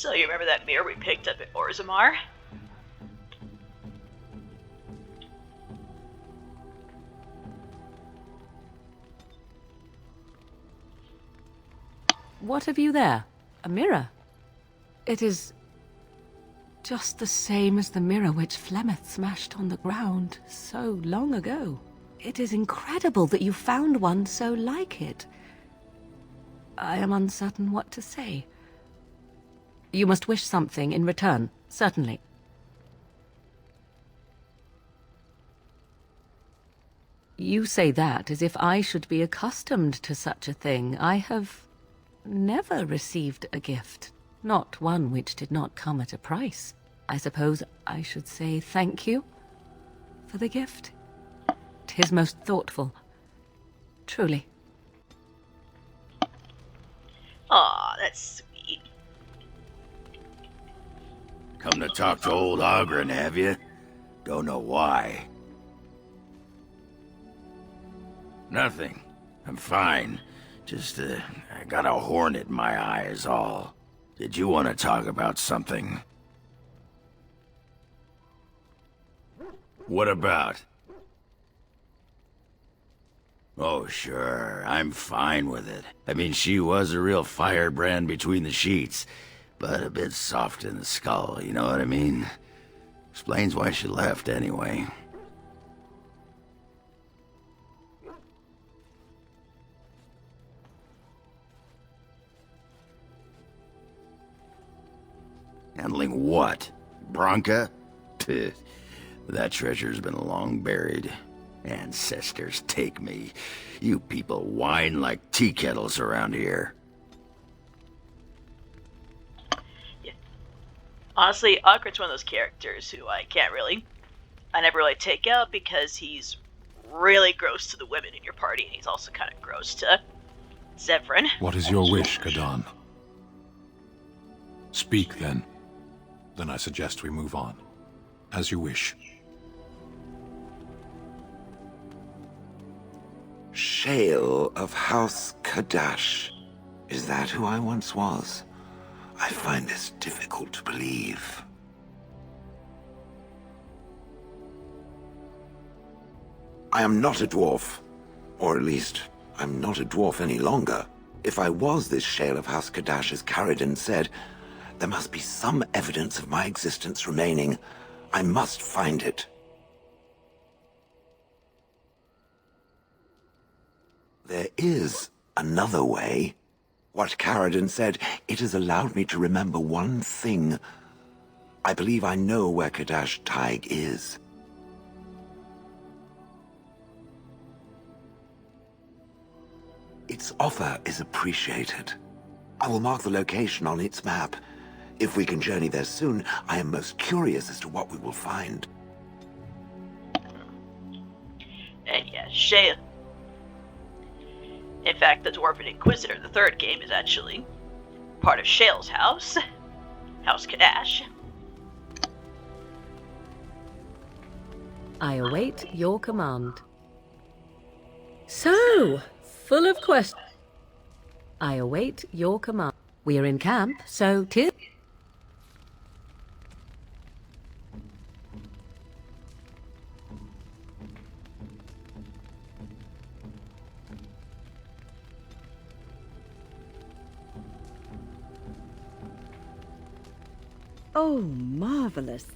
So you remember that mirror we picked up at Orzammar? What have you there? A mirror? It is just the same as the mirror which Flemeth smashed on the ground so long ago. It is incredible that you found one so like it. I am uncertain what to say. You must wish something in return, certainly. You say that as if I should be accustomed to such a thing. I have never received a gift, not one which did not come at a price. I suppose I should say thank you for the gift. 'Tis most thoughtful, truly. Aw, that's sweet. Come to talk to old Ogren, have you? Don't know why. Nothing. I'm fine. Just, I got a hornet in my eye is all. Did you want to talk about something? What about? Oh, sure. I'm fine with it. I mean, she was a real firebrand between the sheets, but a bit soft in the skull, you know what I mean? Explains why she left, anyway. Handling what? Bronca? Pfft. That treasure's been long buried. Ancestors take me. You people whine like tea kettles around here. Yeah. Honestly, Awkward's one of those characters who I never really take out because he's really gross to the women in your party, and he's also kind of gross to Zevran. What is your wish, Kadan? Speak, then. Then I suggest we move on. As you wish. Shale of House Kadash. Is that who I once was? I find this difficult to believe. I am not a dwarf. Or at least, I'm not a dwarf any longer. If I was this Shale of House Kadash, as Caridin said, there must be some evidence of my existence remaining. I must find it. There is another way. What Caridin said, it has allowed me to remember one thing. I believe I know where Kadash Taig is. Its offer is appreciated. I will mark the location on its map. If we can journey there soon, I am most curious as to what we will find. And yeah, Shale. In fact, the Dwarven Inquisitor in the third game is actually part of Shale's house, House Kadash. I await your command. So, full of questions. I await your command. We are in camp, so 'tis... Oh, marvelous.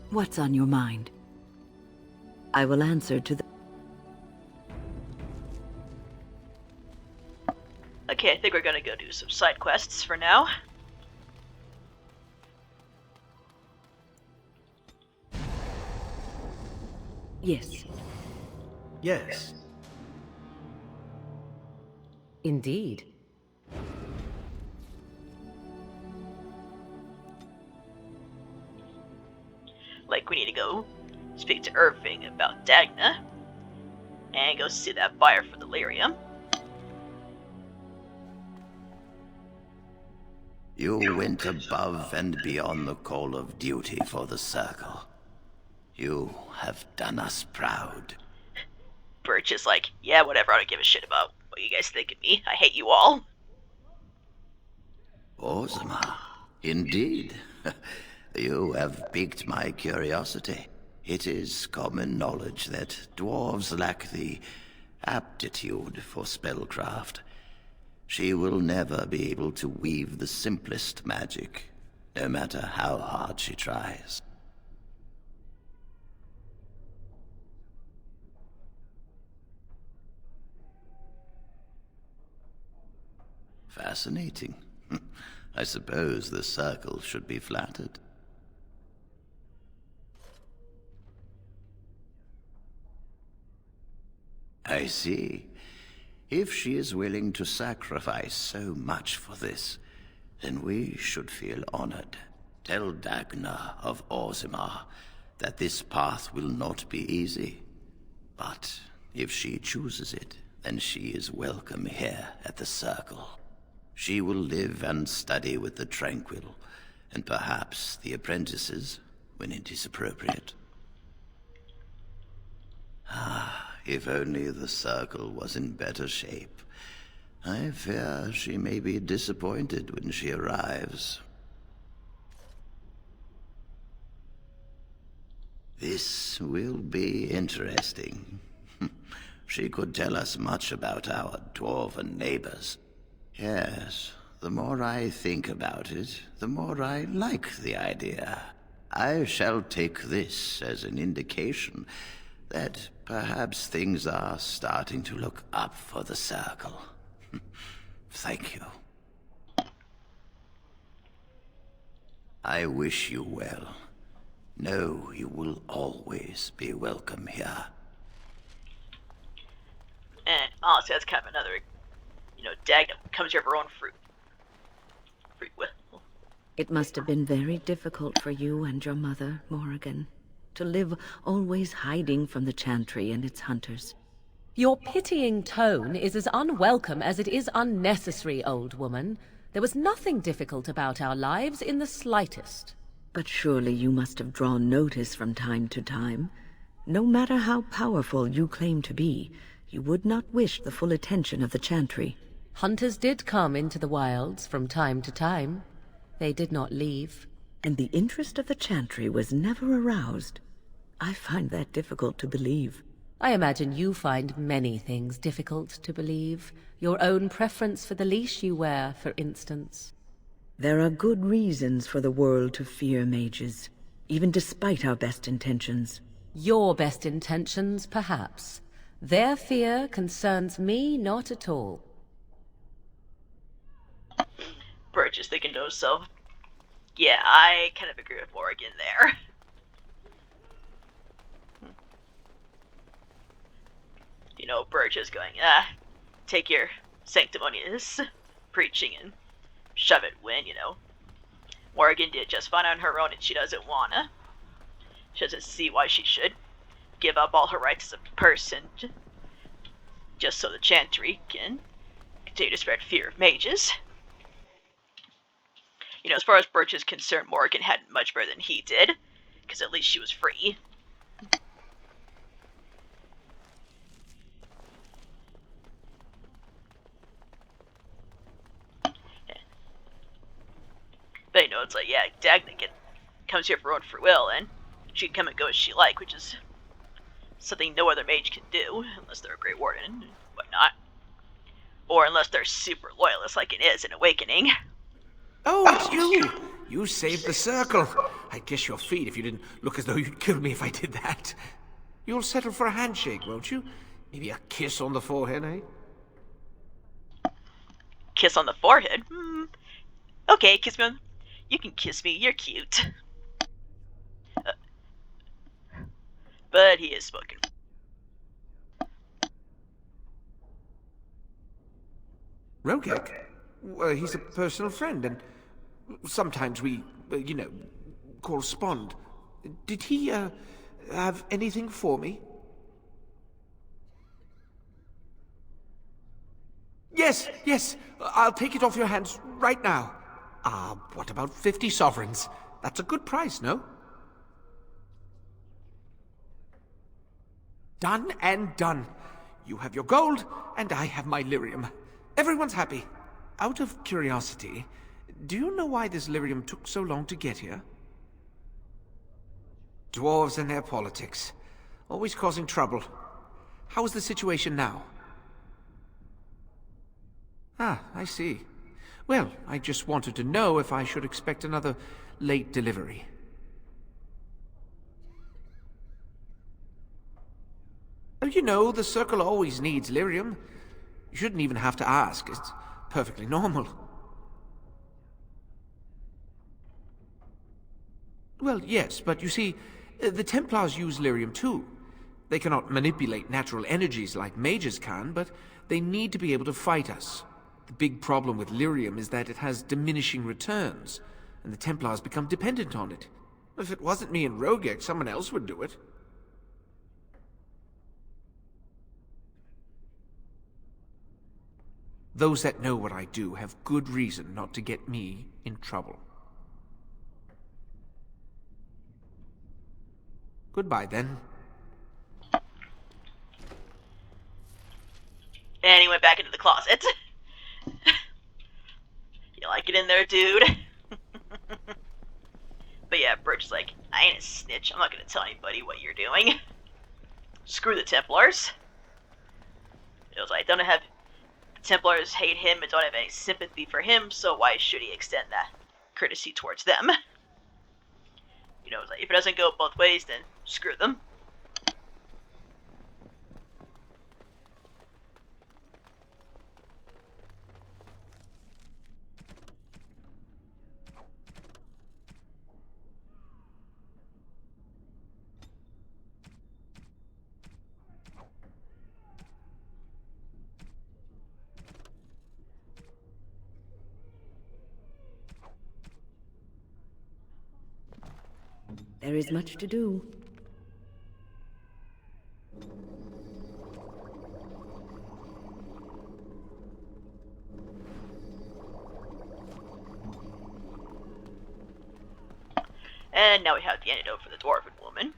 What's on your mind? I will answer to the... Okay, I think we're gonna go do some side quests for now. Yes. Yes. Indeed. Like, we need to go speak to Irving about Dagna, and go see that buyer for the lyrium. You went above and beyond the call of duty for the Circle. You have done us proud. Birch is like, yeah, whatever, I don't give a shit about what you guys think of me. I hate you all. Ozma, indeed. You have piqued my curiosity. It is common knowledge that dwarves lack the aptitude for spellcraft. She will never be able to weave the simplest magic, no matter how hard she tries. Fascinating. I suppose the circle should be flattered. I see. If she is willing to sacrifice so much for this, then we should feel honored. Tell Dagna of Ozma that this path will not be easy. But if she chooses it, then she is welcome here at the Circle. She will live and study with the Tranquil, and perhaps the apprentices, when it is appropriate. If only the Circle was in better shape. I fear she may be disappointed when she arrives. This will be interesting. She could tell us much about our dwarven neighbors. Yes, the more I think about it, the more I like the idea. I shall take this as an indication that perhaps things are starting to look up for the Circle. Thank you. I wish you well. Know you will always be welcome here. And honestly, that's kind of another, Dagna comes here of her own free will. It must have been very difficult for you and your mother, Morrigan, to live always hiding from the Chantry and its hunters. Your pitying tone is as unwelcome as it is unnecessary, old woman. There was nothing difficult about our lives in the slightest. But surely you must have drawn notice from time to time. No matter how powerful you claim to be, you would not wish the full attention of the Chantry. Hunters did come into the wilds from time to time. They did not leave. And the interest of the Chantry was never aroused. I find that difficult to believe. I imagine you find many things difficult to believe. Your own preference for the leash you wear, for instance. There are good reasons for the world to fear mages, even despite our best intentions. Your best intentions, perhaps. Their fear concerns me not at all. Birch is thinking to himself, yeah, I kind of agree with Morrigan there. Birch is going, take your sanctimonious preaching and shove it when, Morrigan did just fine on her own and she doesn't wanna. She doesn't see why she should give up all her rights as a person just so the Chantry can continue to spread fear of mages. As far as Birch is concerned, Morrigan had much better than he did, because at least she was free. But it's like, yeah, Dagna comes here for her own free will, and she can come and go as she like, which is something no other mage can do, unless they're a Grey Warden and whatnot. Or unless they're super loyalists like it is in Awakening. Oh, it's you! You saved the Circle. I'd kiss your feet if you didn't look as though you'd kill me if I did that. You'll settle for a handshake, won't you? Maybe a kiss on the forehead, eh? Kiss on the forehead? Okay, kiss me on... You can kiss me, you're cute. But he is spoken. Rogek? Well, he's a personal friend, and sometimes we, correspond. Did he, have anything for me? Yes, I'll take it off your hands right now. What about 50 sovereigns? That's a good price, no? Done and done. You have your gold, and I have my lyrium. Everyone's happy. Out of curiosity, do you know why this lyrium took so long to get here? Dwarves and their politics. Always causing trouble. How is the situation now? Ah, I see. Well, I just wanted to know if I should expect another late delivery. Oh, you know, the Circle always needs lyrium. You shouldn't even have to ask. It's perfectly normal. Well, yes, but you see, the Templars use lyrium too. They cannot manipulate natural energies like mages can, but they need to be able to fight us. The big problem with lyrium is that it has diminishing returns, and the Templars become dependent on it. If it wasn't me and Rogek, someone else would do it. Those that know what I do have good reason not to get me in trouble. Goodbye, then. And he went back into the closet. You like it in there, dude? But yeah, Birch is like, I ain't a snitch. I'm not gonna tell anybody what you're doing. Screw the Templars. It was like, don't have... The Templars hate him and don't have any sympathy for him, so why should he extend that courtesy towards them? You know, like, if it doesn't go both ways, then screw them. There is much to do. And now we have the antidote for the Dwarven woman.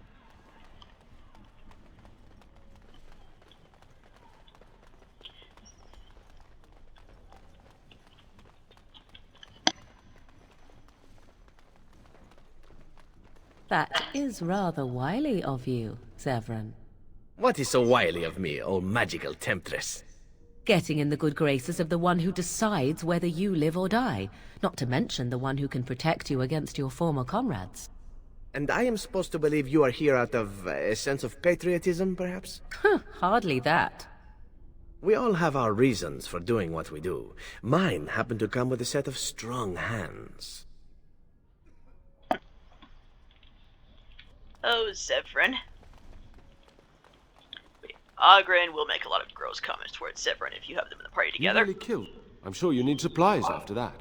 That is rather wily of you, Zevran. What is so wily of me, O magical temptress? Getting in the good graces of the one who decides whether you live or die, not to mention the one who can protect you against your former comrades. And I am supposed to believe you are here out of a sense of patriotism, perhaps? Hardly that. We all have our reasons for doing what we do. Mine happen to come with a set of strong hands. Oh, Zevran. Ogren will make a lot of gross comments towards Zevran if you have them in the party together. You nearly killed. I'm sure you need supplies after that.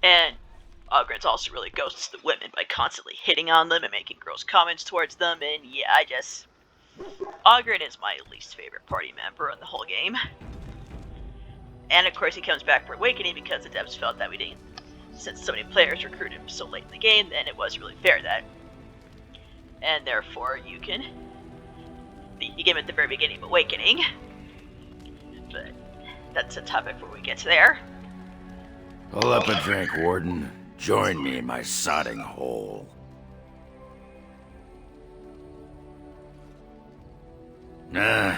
And Ogren's also really ghosts the women by constantly hitting on them and making gross comments towards them, and yeah, Ogren is my least favorite party member in the whole game. And of course he comes back for Awakening because the devs felt that we didn't, since so many players recruited him so late in the game, then it wasn't really fair that. And therefore you get him at the very beginning of Awakening. But that's a topic where we get to there. Pull up a drink, Warden. Join me in my sodding hole. Nah,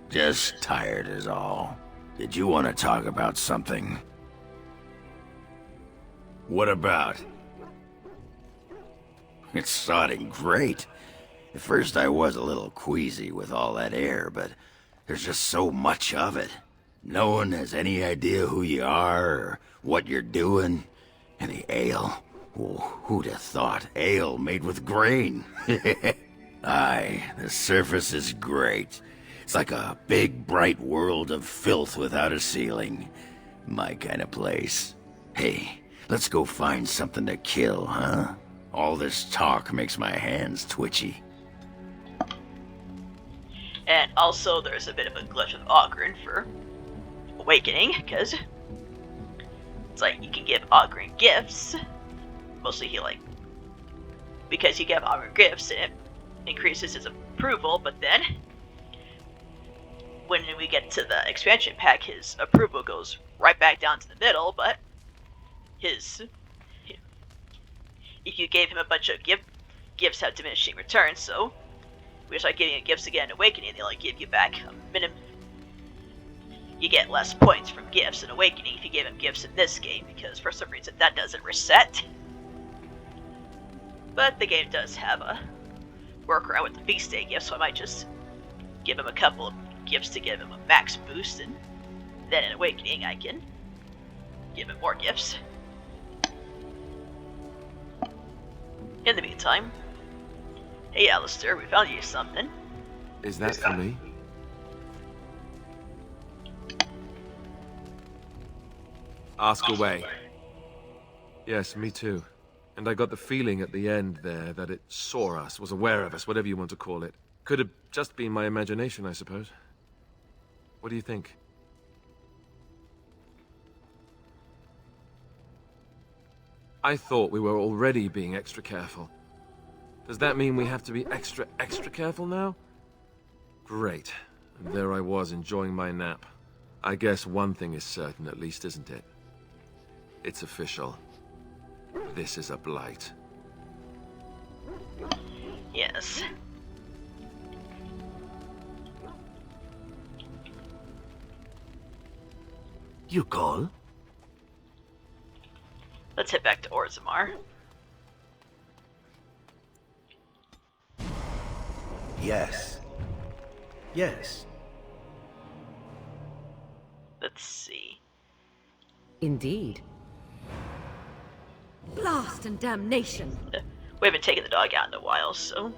just tired is all. Did you want to talk about something? What about? It's sodding great. At first I was a little queasy with all that air, but There's just so much of it. No one has any idea who you are or what you're doing. And the ale. Oh, who'd have thought ale made with grain? Aye, the surface is great. It's like a big, bright world of filth without a ceiling. My kind of place. Hey, let's go find something to kill, huh? All this talk makes my hands twitchy. And also, there's a bit of a glitch with Ogren for awakening, because it's like you can give Ogren gifts. Mostly he because you give Ogren gifts, it increases his approval, but then when we get to the expansion pack, his approval goes right back down to the middle, but if you gave him a bunch of gifts have diminishing returns, so we start giving him gifts again in Awakening, they only give you back a minimum. You get less points from gifts in Awakening if you give him gifts in this game, because for some reason that doesn't reset. But the game does have a workaround with the Feast Day gifts, so I might just give him a couple of gifts to give him a max boost, and then in Awakening I can give him more gifts. In the meantime, hey Alistair, we found you something. Is that for me? Ask away. Yes, me too. And I got the feeling at the end there that it saw us, was aware of us, whatever you want to call it. Could have just been my imagination, I suppose. What do you think? I thought we were already being extra careful. Does that mean we have to be extra careful now? Great. And there I was enjoying my nap. I guess one thing is certain at least, isn't it? It's official. This is a blight. Yes. You call? Let's head back to Orzammar. Yes. Yes. Let's see. Indeed. Blast and damnation! We haven't taken the dog out in a while, so...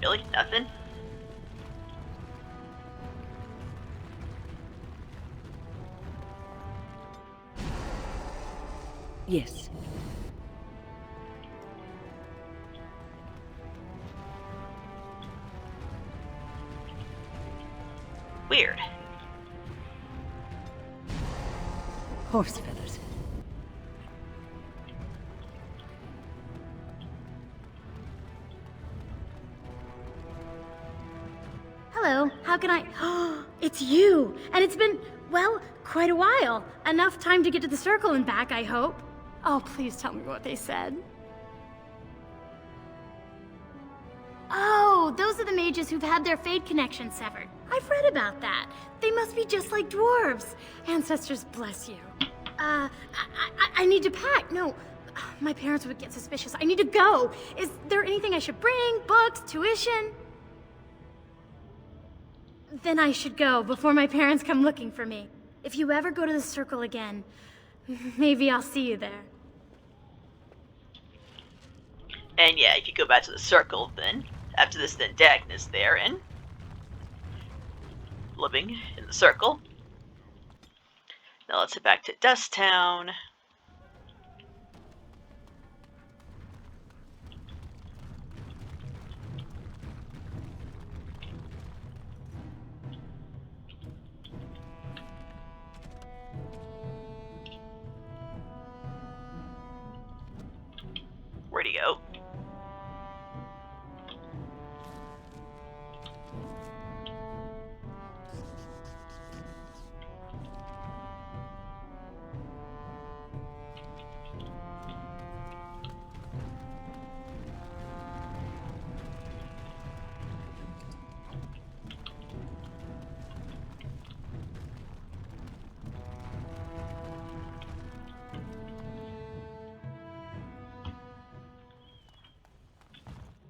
Really? Nothing? Yes. Weird. Horse feathers. Hello, how can I... Oh, it's you! And it's been, well, quite a while. Enough time to get to the circle and back, I hope. Oh, please tell me what they said. Oh, those are the mages who've had their fade connection severed. I've read about that. They must be just like dwarves. Ancestors bless you. I need to pack. No, my parents would get suspicious. I need to go. Is there anything I should bring? Books? Tuition? Then I should go before my parents come looking for me. If you ever go to the circle again, maybe I'll see you there. And yeah, if you go back to the circle, then after this, then Dagn is there and living in the circle. Now let's head back to Dust Town. Where'd he go?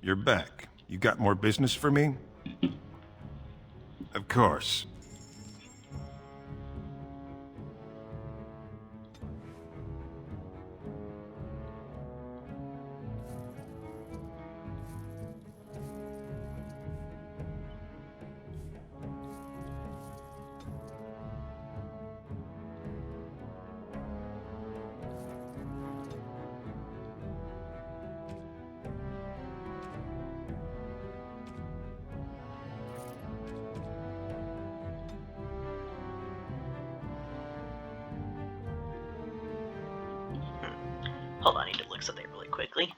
you're back. You got more business for me? Of course. Hold on, I need to look something really quickly.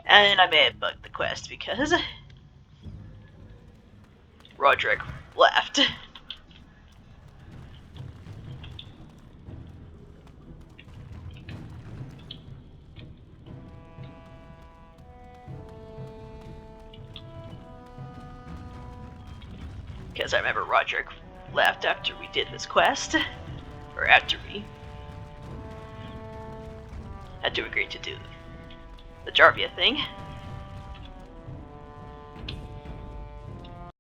And I may have bugged the quest because Roderick left. Because I remember Roderick left after we did this quest. Or after we had to agree to do the Jarvia thing.